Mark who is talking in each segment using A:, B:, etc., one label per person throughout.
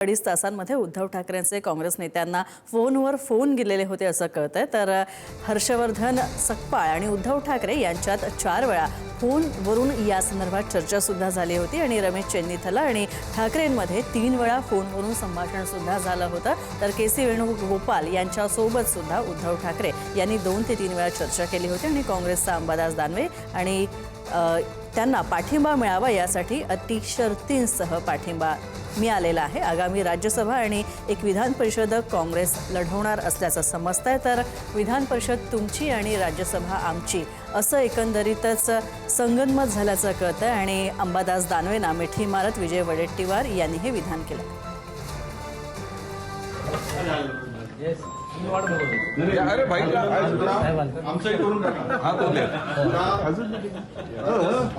A: 2.5 तासांमध्ये उद्धव ठाकरेंचे काँग्रेस नेत्यांना फोनवर फोन गेलेले होते असं कळतंय। तर हर्षवर्धन सकपाळ आणि उद्धव ठाकरे यांच्यात 4 वेळा फोनवरून या संदर्भात चर्चा सुद्धा झाली होती आणि रमेश चेन्नीथला आणि ठाकरेंमध्ये 3 वेळा फोनवरून संभाषण सुद्धा झालं होतं। तर के.सी. वेणुगोपाल यांच्यासोबत सुद्धा उद्धव ठाकरे यांनी 2 ते 3 वेळा चर्चा केली होती आणि काँग्रेसचा अंबादास दानवे आणि त्यांना पाठिंबा मिळावा यासाठी अटी शर्तींसह पाठिंबा मिळालेला आहे। आगामी राज्यसभा आणि एक विधान परिषद काँग्रेस लढवणार असल्याचं समजतंय। तर विधान परिषद तुमची आणि राज्यसभा आमची असं एकंदरीतच संगनमत झाल्याचं कळतंय आणि अंबादास दानवेंना मिठी मारत विजय वडेट्टीवार यांनी हे विधान केलं।
B: अरे भाई आमचं करून टाका। हा तो दे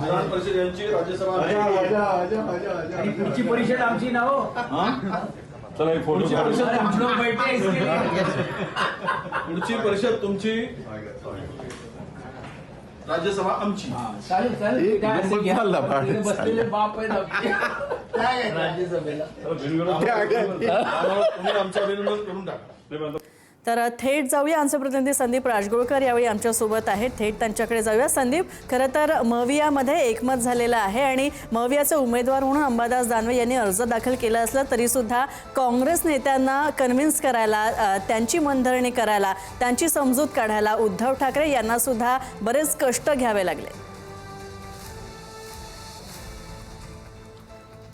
B: विधान परिषद यांची राज्यसभा
C: पुढची परिषद आमची ना हो।
B: चला एक फोटो पुढची परिषद तुमची राज्यसभा आमची।
C: चालेल चालेल बसलेले बाप आहेत राज्यसभेला
B: तुम्ही आमचं अभिनंदन करून टाका।
A: तर थेट जाऊया, आमचे प्रतिनिधी संदीप राजगुळकर यावेळी आमच्यासोबत आहेत। थेट त्यांच्याकडे जाऊया। संदीप, खरं तर महवियामध्ये एकमत झालेलं आहे आणि महवियाचे उमेदवार म्हणून अंबादास दानवे यांनी अर्ज दाखल केला असला तरी सुद्धा काँग्रेस नेत्यांना कन्व्हिन्स करायला, त्यांची मनधरणी करायला, त्यांची समजूत काढायला उद्धव ठाकरे यांना सुद्धा बरेच कष्ट घ्यावे लागले।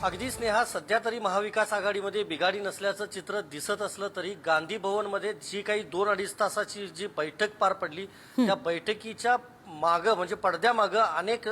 D: अगदी स्नेहा, सध्या तरी महाविकास आघाडीमध्ये बिघाडी नसल्याचं चित्र दिसत असलं तरी गांधी भवनमध्ये जी काही 2-2.5 तासाची जी बैठक पार पडली त्या बैठकीच्या मागं म्हणजे पडद्यामागं अनेक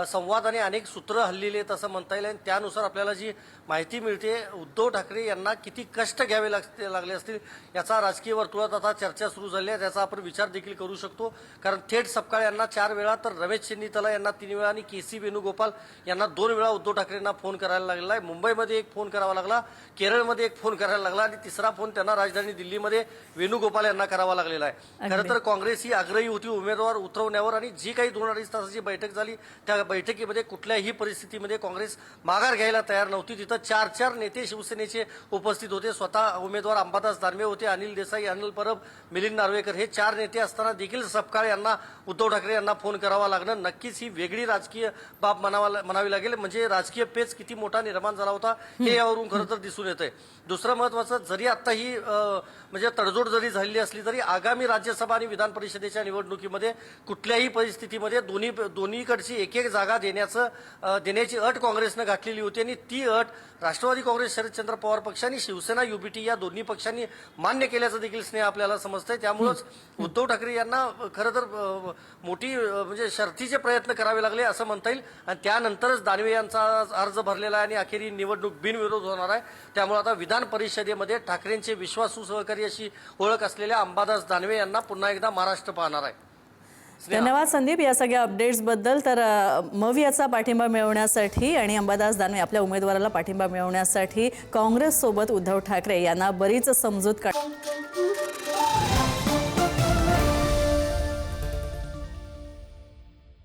D: संवाद आणि अनेक सूत्र हल्लेली आहेत असं म्हणता येईल। आणि त्यानुसार आपल्याला जी माहिती मिळते उद्धव ठाकरे यांना किती कष्ट घ्यावे लागले असतील याचा राजकीय वर्तुळात आता चर्चा सुरू झाली आहे। त्याचा आपण विचार देखील करू शकतो, कारण थेट सपकाळ यांना 4 वेळा, तर रमेश चेन्नीथला यांना 3 वेळा आणि के.सी. वेणुगोपाल यांना 2 वेळा उद्धव ठाकरेंना फोन करायला लागलेला आहे। मुंबईमध्ये एक फोन करावा लागला, केरळमध्ये एक फोन करायला लागला आणि तिसरा फोन त्यांना राजधानी दिल्लीमध्ये वेणुगोपाल यांना करावा लागलेला आहे। खरं तर काँग्रेस ही आग्रही होती उमेदवार उतरवण्यावर आणि जी काही 2-2.5 तासाची बैठक झाली त्या बैठकीमध्ये कुठल्याही परिस्थितीमध्ये काँग्रेस माघार घ्यायला तयार नव्हती। तिथं 4 नेते शिवसेनेचे उपस्थित होते, स्वतः उमेदवार अंबादास दानवे होते, अनिल देसाई, अनिल परब, मिलिंद नार्वेकर हे 4 नेते असताना देखील सपकाळ यांना उद्धव ठाकरे यांना फोन करावा लागणं नक्कीच ही वेगळी राजकीय बाब म्हणावी लागेल। म्हणजे राजकीय पेच किती मोठा निर्माण झाला होता हे यावरून खरं तर दिसून येतंय। दुसरं महत्वाचं, जरी आता ही म्हणजे तडजोड जरी झालेली असली तरी आगामी राज्यसभा आणि विधान परिषदेच्या निवडणुकीमध्ये कुठल्याही परिस्थितीमध्ये दोन्हीकडची एक जागा देण्याची अट काँग्रेसनं घातलेली होती आणि ती अट राष्ट्रवादी काँग्रेस, शरदचंद्र पवार पक्ष आणि शिवसेना युबीटी या दोन्ही पक्षांनी मान्य केल्याचं देखील स्नेह आपल्याला समजतंय। त्यामुळेच उद्धव ठाकरे यांना खरं तर मोठी म्हणजे शर्थीचे प्रयत्न करावे लागले असं म्हणता येईल आणि त्यानंतरच दानवे यांचा अर्ज भरलेला आहे आणि अखेरी निवडणूक बिनविरोध होणार आहे। त्यामुळे आता विधान परिषदेमध्ये ठाकरेंचे विश्वासू सहकारी अशी ओळख असलेल्या अंबादास दानवे यांना पुन्हा एकदा महाराष्ट्र पाहणार आहे।
A: धन्यवाद संदीप या सगळ्या अपडेट्सबद्दल। तर महवियाचा पाठिंबा मिळवण्यासाठी आणि अंबादास दानवे आपल्या उमेदवाराला पाठिंबा मिळवण्यासाठी काँग्रेससोबत उद्धव ठाकरे यांना बरीच समजूत